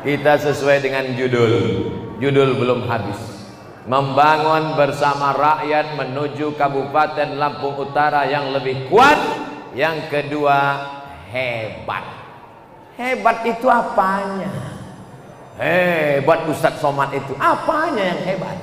Kita sesuai dengan judul. Judul belum habis. Membangun bersama rakyat menuju Kabupaten Lampung Utara yang lebih kuat. Yang kedua, hebat. Hebat itu apanya? Hebat Ustadz Somad itu apanya yang hebat?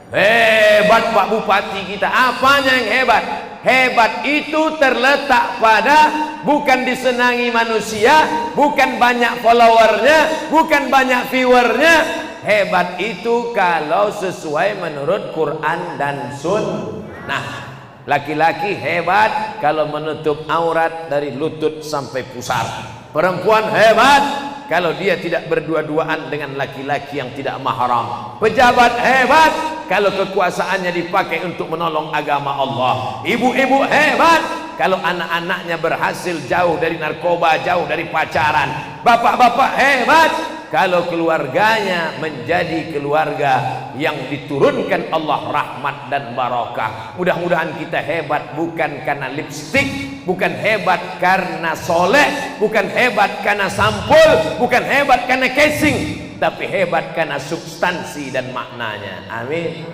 Hebat Pak Bupati kita apanya yang hebat? Hebat itu terletak pada bukan disenangi manusia, bukan banyak followernya, bukan banyak viewernya. Hebat itu kalau sesuai menurut Quran dan Sunnah. Laki-laki hebat kalau menutup aurat dari lutut sampai pusar. Perempuan hebat kalau dia tidak berdua-duaan dengan laki-laki yang tidak mahram. Pejabat hebat kalau kekuasaannya dipakai untuk menolong agama Allah. Ibu-ibu hebat kalau anak-anaknya berhasil jauh dari narkoba, jauh dari pacaran. Bapak-bapak hebat kalau keluarganya menjadi keluarga yang diturunkan Allah rahmat dan barakah. Mudah-mudahan kita hebat bukan karena lipstik, bukan hebat karena soleh, bukan hebat karena sampul, bukan hebat karena casing, tapi hebat karena substansi dan maknanya. Amin.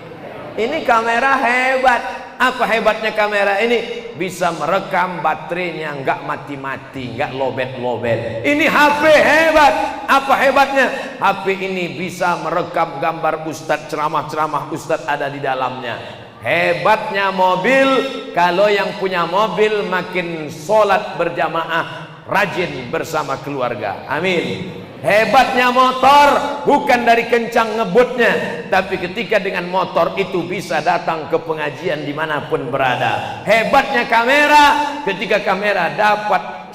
Ini kamera hebat. Apa hebatnya kamera ini? Bisa merekam baterainya nggak mati-mati, nggak lobet-lobet. Ini HP hebat. Apa hebatnya? HP ini bisa merekam gambar Ustadz, ceramah-ceramah Ustadz ada di dalamnya. Hebatnya mobil, kalau yang punya mobil makin sholat berjamaah, rajin bersama keluarga. Amin. Hebatnya motor bukan dari kencang ngebutnya, tapi ketika dengan motor itu bisa datang ke pengajian dimanapun berada. Hebatnya kamera, ketika kamera dapat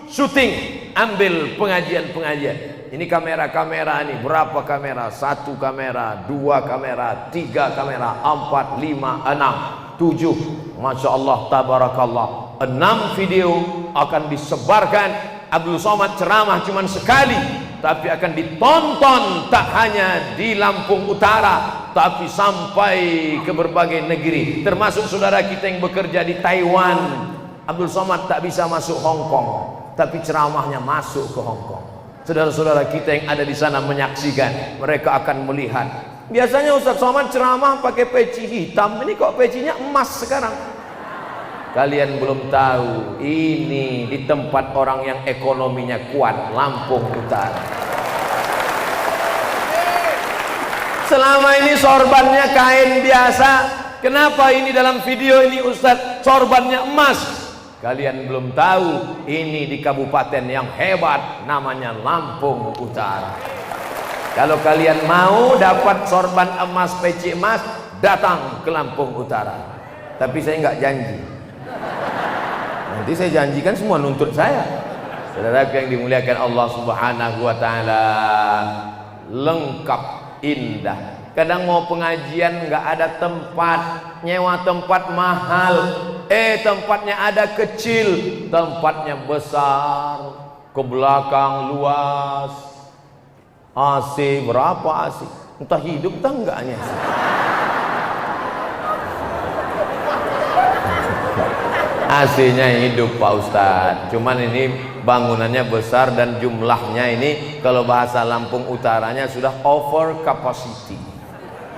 syuting, ambil pengajian-pengajian. Ini kamera-kamera ini berapa kamera? 1 kamera, 2 kamera, 3 kamera, 4, 5, 6, 7. Masya Allah, tabarakallah. 6 video akan disebarkan. Abdul Somad ceramah cuma sekali, tapi akan ditonton tak hanya di Lampung Utara, tapi sampai ke berbagai negeri, termasuk saudara kita yang bekerja di Taiwan. Abdul Somad tak bisa masuk Hong Kong, tapi ceramahnya masuk ke Hong Kong. Saudara-saudara kita yang ada di sana menyaksikan, mereka akan melihat. Biasanya Ustadz Somad ceramah pakai peci hitam, ini kok pecinya emas sekarang. Kalian belum tahu, ini di tempat orang yang ekonominya kuat, Lampung Utara. Selama ini sorbannya kain biasa, kenapa ini dalam video ini Ustadz sorbannya emas? Kalian belum tahu, ini di kabupaten yang hebat, namanya Lampung Utara. Kalau kalian mau dapat sorban emas, peci emas, datang ke Lampung Utara. Tapi saya nggak janji. Nanti saya janjikan semua nuntut saya. Saudara yang dimuliakan Allah Subhanahu wa taala, lengkap, indah. Kadang mau pengajian nggak ada tempat, nyewa tempat mahal. Tempatnya ada kecil, tempatnya besar, ke belakang luas. AC berapa AC? Entah hidup entah enggaknya. AC-nya hidup Pak Ustadz, cuman ini bangunannya besar dan jumlahnya ini kalau bahasa Lampung Utaranya sudah over capacity.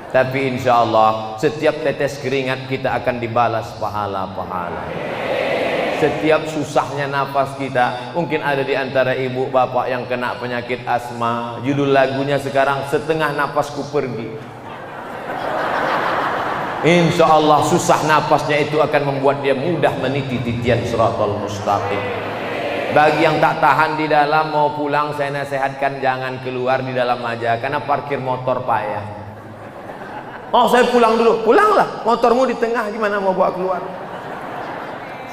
Tapi insya Allah setiap tetes keringat kita akan dibalas pahala-pahala. Setiap susahnya nafas kita, mungkin ada di antara ibu bapak yang kena penyakit asma, judul lagunya sekarang setengah napasku pergi. Insya Allah susah napasnya itu akan membuat dia mudah meniti titian Shiratal Mustaqim. Bagi yang tak tahan di dalam mau pulang, saya nasihatkan jangan keluar, di dalam aja, karena parkir motor payah. Oh saya pulang dulu, pulanglah, motormu di tengah gimana mau bawa keluar?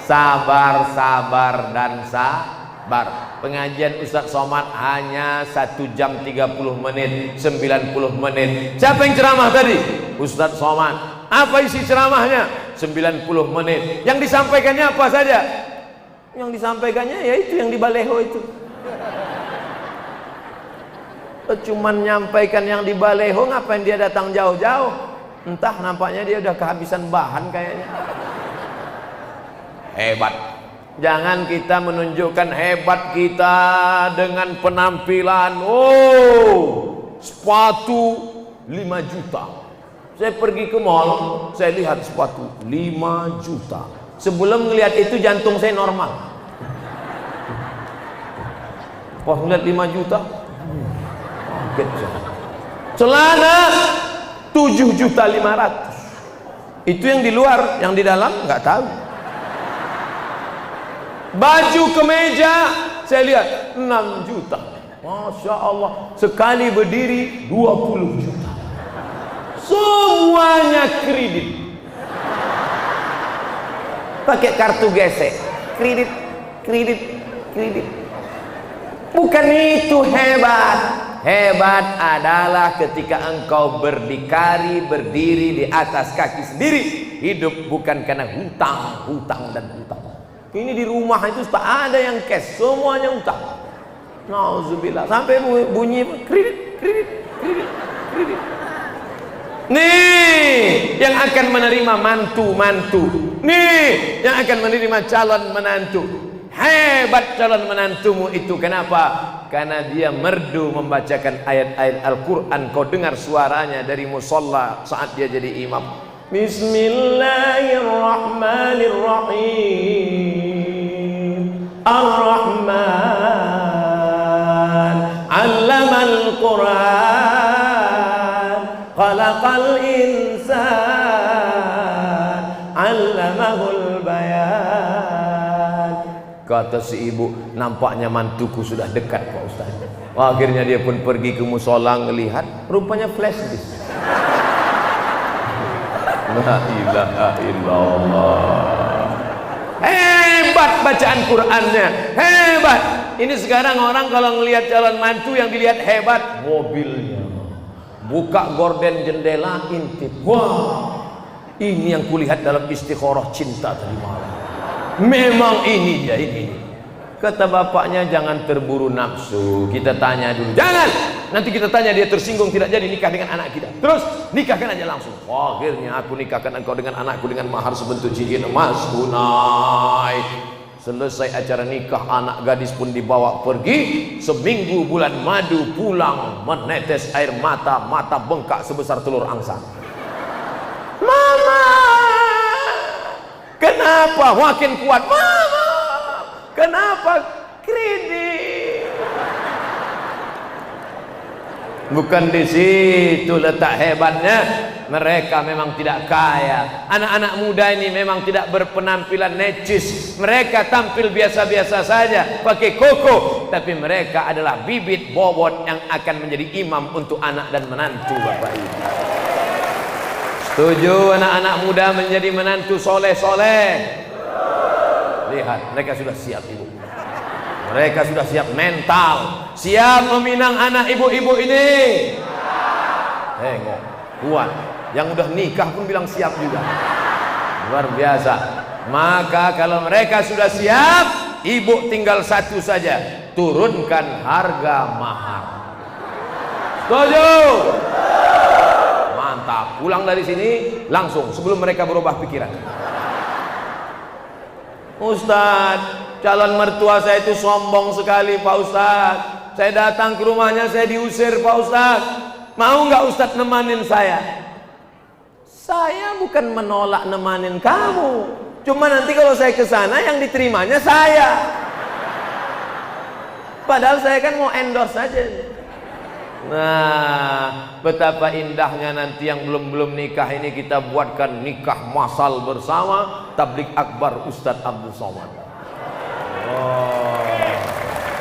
Sabar, sabar dan sabar. Pengajian Ustadz Somad hanya 1 jam 30 menit, 90 menit. Siapa yang ceramah tadi? Ustadz Somad. Apa isi ceramahnya? 90 menit. Yang disampaikannya apa saja? Yang disampaikannya yaitu yang di baleho itu. Cuman nyampaikan yang di baleho, ngapain dia datang jauh-jauh? Entah, nampaknya dia udah kehabisan bahan kayaknya. Hebat. Jangan kita menunjukkan hebat kita dengan penampilan. Oh, sepatu 5 juta. Saya pergi ke mall, saya lihat sepatu 5 juta. Sebelum melihat itu jantung saya normal. Pas melihat 5 juta, kaget saya. Celana 7.500.000. Itu yang di luar, yang di dalam nggak tahu. Baju kemeja saya lihat 6 juta. Masya Allah, sekali berdiri 20 juta. Semuanya kredit. Pakai kartu gesek. Kredit, kredit, kredit. Bukan itu hebat. Hebat adalah ketika engkau berdikari, berdiri di atas kaki sendiri. Hidup bukan karena hutang, hutang dan hutang. Ini di rumah itu tak ada yang cash, semuanya utang. Nauzubillah, sampai bunyi kredit, kredit, kredit, kredit. Nih yang akan menerima mantu-mantu. Nih yang akan menerima calon menantu. Hebat calon menantumu itu. Kenapa? Karena dia merdu membacakan ayat-ayat Al-Quran. Kau dengar suaranya dari musola saat dia jadi imam. Bismillahirrahmanirrahim. Ar-Rahman 'allamal Qur'an, khalaqal insan, 'allamahul bayan. Kata si ibu, nampaknya mantuku sudah dekat Pak Ustaz. Akhirnya dia pun pergi ke musola ngelihat, rupanya flash disk. La ilaha illallah. Hebat bacaan Qur'annya, hebat. Ini sekarang orang kalau ngelihat calon mantu yang dilihat hebat, mobilnya, buka gorden jendela, intip. Wah, ini yang kulihat dalam istikharah cinta tadi malam. Memang ini dia, ini. Kata bapaknya, jangan terburu nafsu. Kita tanya dulu. Jangan. Nanti kita tanya dia tersinggung, tidak jadi nikah dengan anak kita. Terus nikahkan aja langsung. Akhirnya aku nikahkan engkau dengan anakku dengan mahar sebentuk cincin emas tunai. Selesai acara nikah, anak gadis pun dibawa pergi. Seminggu bulan madu pulang, menetes air mata, mata bengkak sebesar telur angsa. Mama, kenapa makin kuat? Mama, kenapa kredit? Bukan di situ letak hebatnya. Mereka memang tidak kaya. Anak-anak muda ini memang tidak berpenampilan necis. Mereka tampil biasa-biasa saja, pakai koko. Tapi mereka adalah bibit bobot yang akan menjadi imam untuk anak dan menantu Bapak Ibu. Setuju anak-anak muda menjadi menantu soleh-soleh? Lihat, mereka sudah siap Ibu. Mereka sudah siap mental, siap meminang anak ibu-ibu ini. Tengok, kuat. Yang udah nikah pun bilang siap juga. Luar biasa. Maka kalau mereka sudah siap, ibu tinggal satu saja, turunkan harga mahar. Setuju? Mantap. Pulang dari sini langsung sebelum mereka berubah pikiran. Ustadz, calon mertua saya itu sombong sekali Pak Ustadz. Saya datang ke rumahnya, saya diusir Pak Ustadz. Mau nggak Ustadz nemanin saya? Saya bukan menolak nemanin kamu. Cuma nanti kalau saya ke sana yang diterimanya saya. Padahal saya kan mau endorse saja. Nah, betapa indahnya nanti yang belum nikah ini kita buatkan nikah masal bersama tablik akbar Ustadz Abdul Somad. Oh,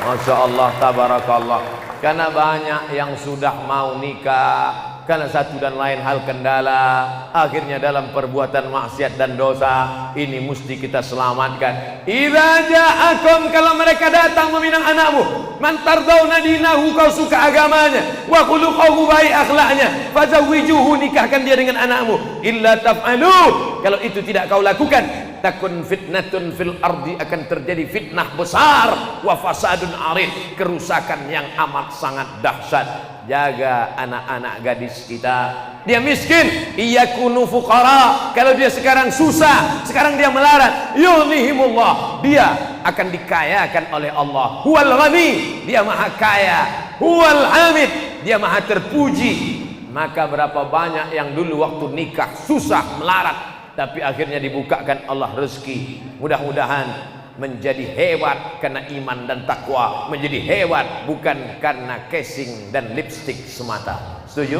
Masya Allah, tabarakallah. Karena banyak yang sudah mau nikah, karena satu dan lain hal kendala, akhirnya dalam perbuatan maksiat dan dosa. Ini mesti kita selamatkan. Idza ja'akum, kalau mereka datang meminang anakmu, man tardawna dinahu, kau suka agamanya, wa khuluquhu, baik akhlaknya, fazawwijuhu, nikahkan dia dengan anakmu. Illa taf'alu, kalau itu tidak kau lakukan, takun fitnatun fil ardi, akan terjadi fitnah besar, wa fasadun arid, kerusakan yang amat sangat dahsyat. Jaga anak-anak gadis kita, dia miskin, iyakunu fuqara, kalau dia sekarang susah, sekarang dia melarat, yughnihimullah, dia akan dikayakan oleh Allah. Huwal ghani, dia maha kaya, huwal hamid, dia maha terpuji. Maka berapa banyak yang dulu waktu nikah susah melarat, tapi akhirnya dibukakan Allah rezeki. Mudah-mudahan menjadi hebat karena iman dan takwa, menjadi hebat bukan karena casing dan lipstick semata. Setuju?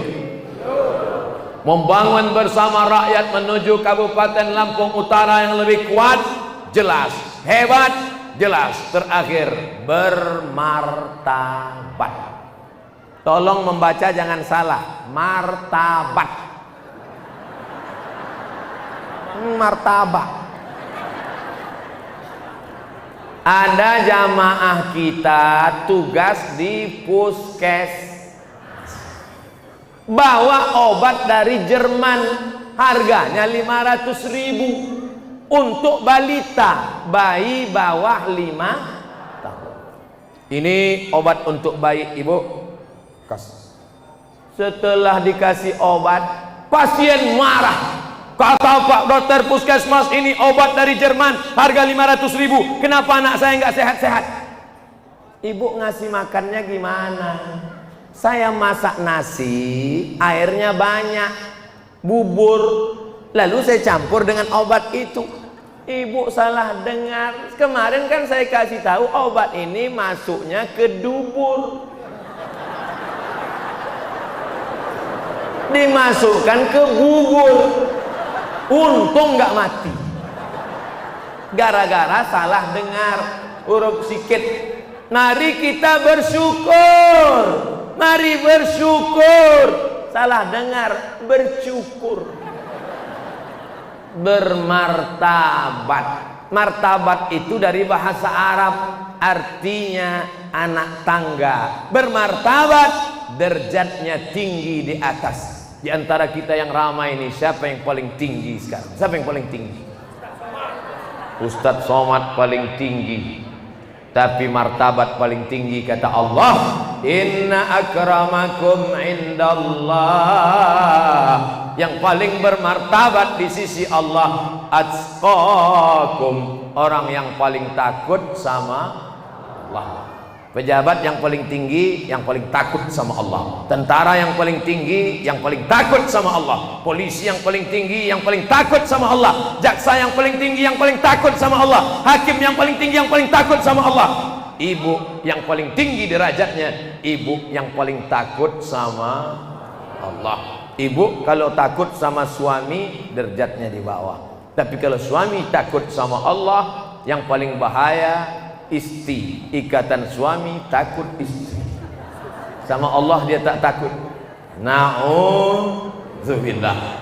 Membangun bersama rakyat menuju Kabupaten Lampung Utara yang lebih kuat, jelas. Hebat, jelas. Terakhir, bermartabat. Tolong membaca jangan salah, martabat. Martabat. Ada jamaah kita tugas di puskes, bawa obat dari Jerman, harganya 500.000 untuk balita, bayi bawah 5 tahun. Ini obat untuk bayi, ibu kasih. Setelah dikasih obat, pasien marah. Kata Pak Dokter Puskesmas, ini obat dari Jerman, harga 500.000. Kenapa anak saya nggak sehat-sehat? Ibu ngasih makannya gimana? Saya masak nasi, airnya banyak, bubur, lalu saya campur dengan obat itu. Ibu salah dengar. Kemarin kan saya kasih tahu obat ini masuknya ke dubur, dimasukkan ke bubur. Untung nggak mati, gara-gara salah dengar huruf sikit. Mari kita bersyukur, mari bersyukur. Salah dengar, bersyukur. Bermartabat. Martabat itu dari bahasa Arab, artinya anak tangga. Bermartabat, derajatnya tinggi di atas. Di antara kita yang ramai ini, siapa yang paling tinggi sekarang? Siapa yang paling tinggi? Ustadz Somad paling tinggi, tapi martabat paling tinggi kata Allah, inna akramakum indallah, yang paling bermartabat di sisi Allah, atqakum, orang yang paling takut sama Allah. Pejabat yang paling tinggi, yang paling takut sama Allah. Tentara yang paling tinggi, yang paling takut sama Allah. Polisi yang paling tinggi, yang paling takut sama Allah. Jaksa yang paling tinggi, yang paling takut sama Allah. Hakim yang paling tinggi, yang paling takut sama Allah. Ibu yang paling tinggi derajatnya, ibu yang paling takut sama Allah. Ibu kalau takut sama suami, derajatnya di bawah. Tapi kalau suami takut sama Allah, yang paling bahaya istri. Ikatan suami takut istri, sama Allah dia tak takut. Na'udzubillah.